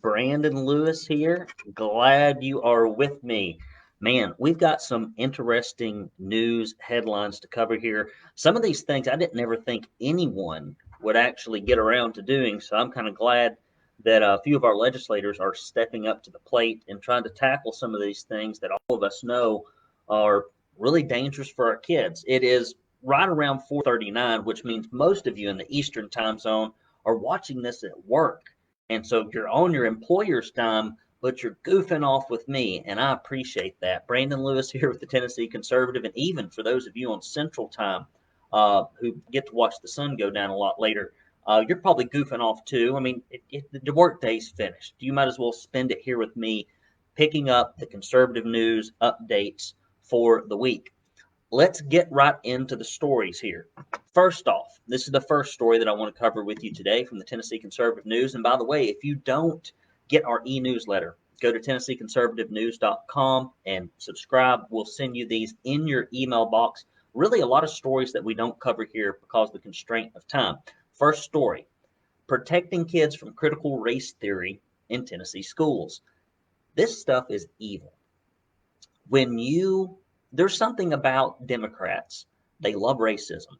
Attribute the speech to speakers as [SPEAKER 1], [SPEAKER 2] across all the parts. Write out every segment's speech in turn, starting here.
[SPEAKER 1] Brandon Lewis here. Glad you are with me. Man, we've got some interesting news headlines to cover here. Some of these things I didn't ever think anyone would actually get around to doing, so I'm kind of glad that a few of our legislators are stepping up to the plate and trying to tackle some of these things that all of us know are really dangerous for our kids. It is right around 4:39, which means most of you in the Eastern time zone are watching this at work. And so you're on your employer's time, but you're goofing off with me, and I appreciate that. Brandon Lewis here with the Tennessee Conservative, and even for those of you on Central Time who get to watch the sun go down a lot later, you're probably goofing off too. I mean, the work day's finished. You might as well spend it here with me, picking up the conservative news updates for the week. Let's get right into the stories here. First off, this is the first story that I want to cover with you today from the Tennessee Conservative News. And by the way, if you don't get our e-newsletter, go to TennesseeConservativeNews.com and subscribe. We'll send you these in your email box. Really, a lot of stories that we don't cover here because of the constraint of time. First story, protecting kids from critical race theory in Tennessee schools. This stuff is evil. When you There's something about Democrats. They love racism.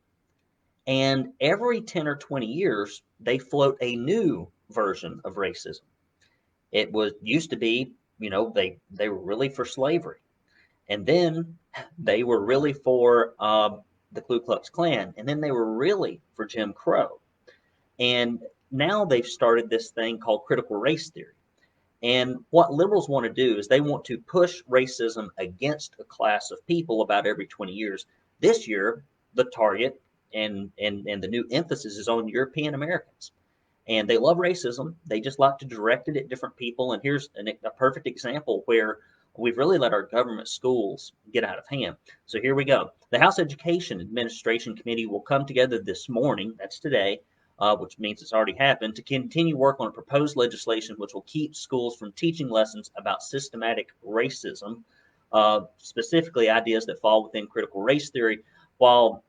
[SPEAKER 1] And every 10 or 20 years, they float a new version of racism. It was used to be, they were really for slavery. And then they were really for the Ku Klux Klan. And then they were really for Jim Crow. And now they've started this thing called critical race theory. And what liberals want to do is they want to push racism against a class of people about every 20 years. This year, the target and the new emphasis is on European Americans. And they love racism. They just like to direct it at different people. And here's a perfect example where we've really let our government schools get out of hand. So here we go. The House Education Administration Committee will come together this morning, that's today, which means it's already happened, to continue work on a proposed legislation which will keep schools from teaching lessons about systematic racism, specifically ideas that fall within critical race theory. While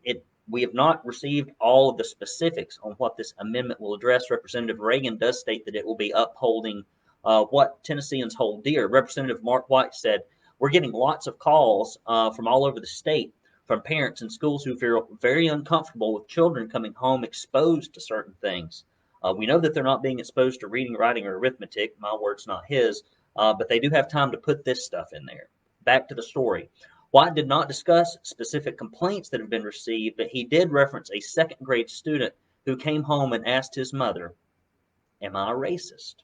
[SPEAKER 1] we have not received all of the specifics on what this amendment will address, Representative Reagan does state that it will be upholding what Tennesseans hold dear. Representative Mark White said, "We're getting lots of calls from all over the state from parents in schools who feel very uncomfortable with children coming home exposed to certain things. We know that they're not being exposed to reading, writing, or arithmetic. My word's not his, but they do have time to put this stuff in there." Back to the story. White did not discuss specific complaints that have been received, but he did reference a second grade student who came home and asked his mother, "Am I a racist?"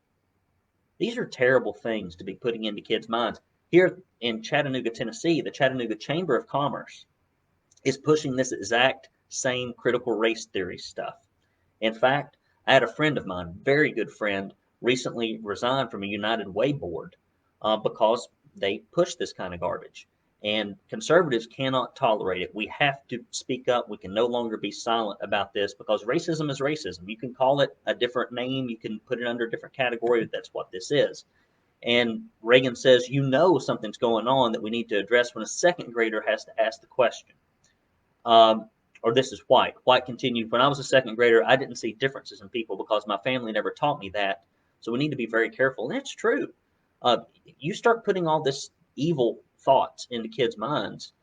[SPEAKER 1] These are terrible things to be putting into kids' minds. Here in Chattanooga, Tennessee, the Chattanooga Chamber of Commerce is pushing this exact same critical race theory stuff. In fact, I had a friend of mine, very good friend, recently resigned from a United Way board because they push this kind of garbage. And conservatives cannot tolerate it. We have to speak up. We can no longer be silent about this because racism is racism. You can call it a different name. You can put it under a different category, but that's what this is. And Reagan says, something's going on that we need to address when a second grader has to ask the question. Or this is White. White continued, "When I was a second grader, I didn't see differences in people because my family never taught me that. So we need to be very careful." And that's true. You start putting all this evil thoughts into kids' minds,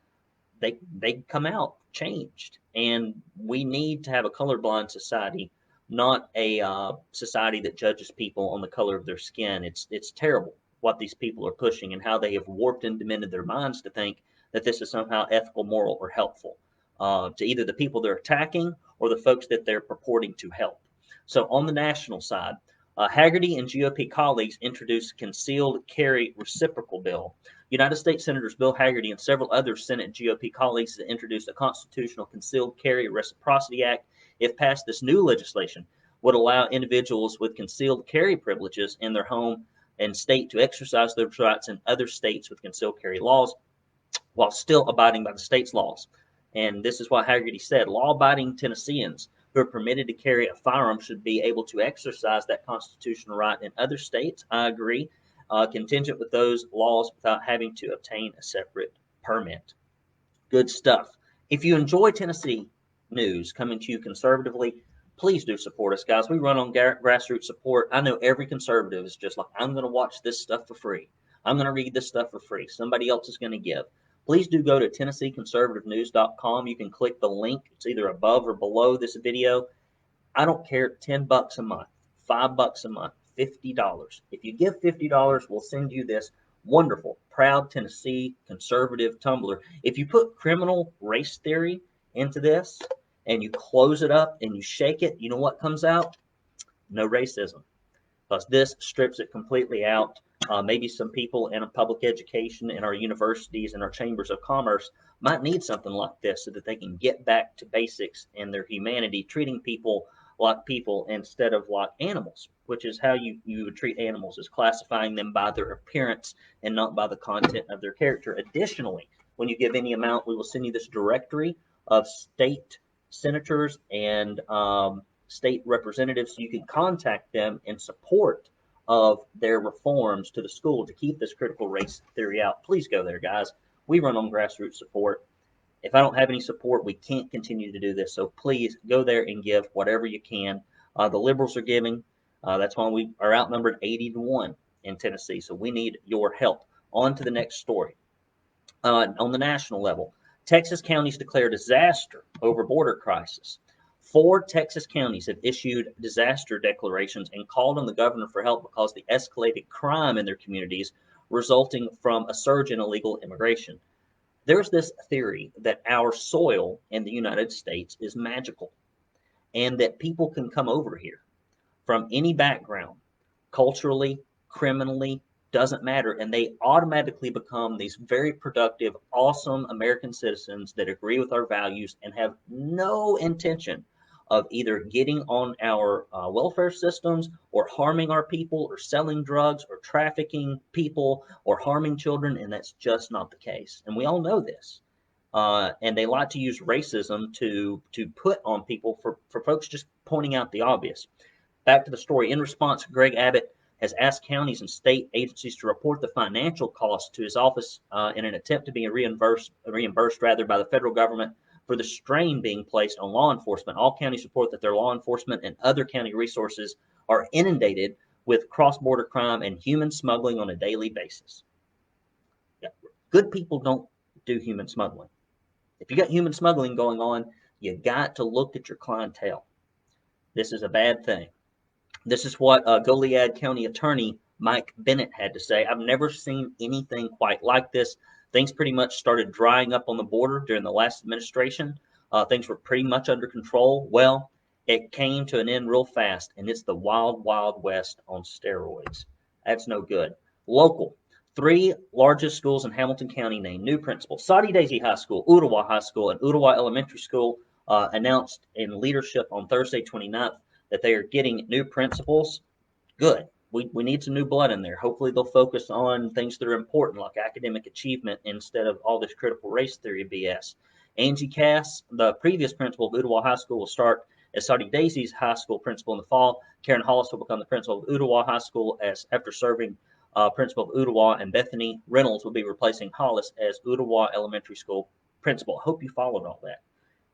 [SPEAKER 1] they come out changed. And we need to have a colorblind society, not a society that judges people on the color of their skin. It's terrible what these people are pushing and how they have warped and demented their minds to think that this is somehow ethical, moral, or helpful to either the people they're attacking or the folks that they're purporting to help. So on the national side, Hagerty and GOP colleagues introduced concealed carry reciprocal bill. United States Senators Bill Hagerty and several other Senate GOP colleagues have introduced a constitutional concealed carry Reciprocity Act. If passed, this new legislation would allow individuals with concealed carry privileges in their home and state to exercise those rights in other states with concealed carry laws while still abiding by the state's laws. And this is what Hagerty said: "Law-abiding Tennesseans who are permitted to carry a firearm should be able to exercise that constitutional right in other states." I agree, contingent with those laws without having to obtain a separate permit. Good stuff. If you enjoy Tennessee news coming to you conservatively, Please do support us, guys. We run on grassroots support. I know every conservative is just like, I'm going to watch this stuff for free. I'm going to read this stuff for free. Somebody else is going to give. Please do go to TennesseeConservativeNews.com. You can click the link. It's either above or below this video. I don't care, $10 a month, $5 a month, $50. If you give $50, we'll send you this wonderful, proud Tennessee conservative tumbler. If you put criminal race theory into this and you close it up and you shake it, you know what comes out? No racism. Because this strips it completely out. Maybe some people in a public education, in our universities, and our chambers of commerce might need something like this so that they can get back to basics in their humanity, treating people like people instead of like animals, which is how you would treat animals, is classifying them by their appearance and not by the content of their character. Additionally, when you give any amount, we will send you this directory of state senators and state representatives so you can contact them in support of their reforms to the school to keep this critical race theory out. Please go there, guys. We run on grassroots support. If I don't have any support, we can't continue to do this. So please go there and give whatever you can. The liberals are giving. That's why we are outnumbered 80-1 in Tennessee. So we need your help. On to the next story. On the national level, Texas counties declare disaster over border crisis. 4 Texas counties have issued disaster declarations and called on the governor for help because of the escalated crime in their communities resulting from a surge in illegal immigration. There's this theory that our soil in the United States is magical and that people can come over here from any background, culturally, criminally, doesn't matter. And they automatically become these very productive, awesome American citizens that agree with our values and have no intention of either getting on our welfare systems or harming our people or selling drugs or trafficking people or harming children. And that's just not the case. And we all know this. And they like to use racism to put on people for folks just pointing out the obvious. Back to the story. In response, Greg Abbott has asked counties and state agencies to report the financial costs to his office in an attempt to be reimbursed rather by the federal government for the strain being placed on law enforcement. All counties report that their law enforcement and other county resources are inundated with cross-border crime and human smuggling on a daily basis. Yeah. Good people don't do human smuggling. If you got human smuggling going on, you got to look at your clientele. This is a bad thing. This is what Goliad County Attorney Mike Bennett had to say. I've never seen anything quite like this. Things pretty much started drying up on the border during the last administration. Things were pretty much under control. Well, it came to an end real fast, and it's the wild, wild west on steroids. That's no good. Local. 3 largest schools in Hamilton County named new principals. Soddy Daisy High School, Ooltewah High School, and Ooltewah Elementary School announced in leadership on Thursday 29th that they are getting new principals. Good. We need some new blood in there. Hopefully they'll focus on things that are important like academic achievement instead of all this critical race theory BS. Angie Cass, the previous principal of Ooltewah High School, will start as Soddy Daisy's high school principal in the fall. Karen Hollis will become the principal of Ooltewah High School after serving principal of Ooltewah, and Bethany Reynolds will be replacing Hollis as Ooltewah Elementary School principal. I hope you followed all that.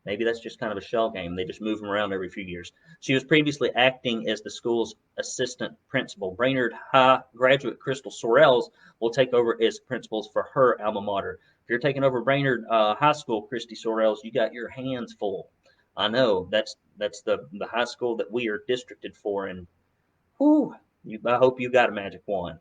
[SPEAKER 1] Maybe that's just kind of a shell game. They just move them around every few years. She was previously acting as the school's assistant principal. Brainerd High graduate Crystal Sorrells will take over as principals for her alma mater. If you're taking over Brainerd High School, Christy Sorrells, you got your hands full. I know that's the high school that we are districted for, and whew, I hope you got a magic wand.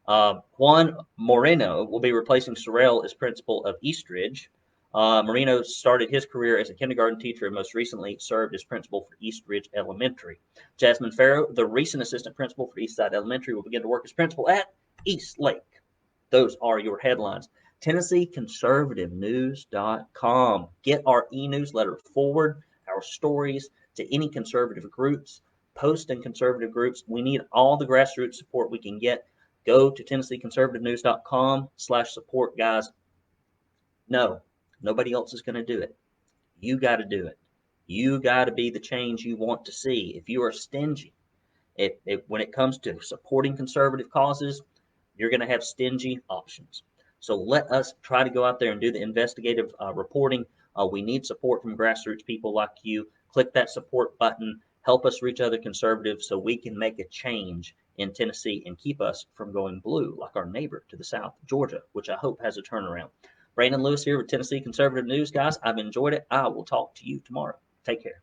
[SPEAKER 1] Juan Moreno will be replacing Sorrell as principal of Eastridge. Marino started his career as a kindergarten teacher and most recently served as principal for Eastridge Elementary. Jasmine Farrow, the recent assistant principal for Eastside Elementary, will begin to work as principal at East Lake. Those are your headlines. TennesseeConservativeNews.com. Get our e-newsletter, forward our stories to any conservative groups, post in conservative groups. We need all the grassroots support we can get. Go to TennesseeConservativeNews.com/support, guys. No. Nobody else is going to do it. You got to do it. You got to be the change you want to see. If you are stingy, when it comes to supporting conservative causes, you're going to have stingy options. So let us try to go out there and do the investigative reporting. We need support from grassroots people like you. Click that support button. help us reach other conservatives so we can make a change in Tennessee and keep us from going blue like our neighbor to the south, Georgia, which I hope has a turnaround. Brandon Lewis here with Tennessee Conservative News, guys. I've enjoyed it. I will talk to you tomorrow. Take care.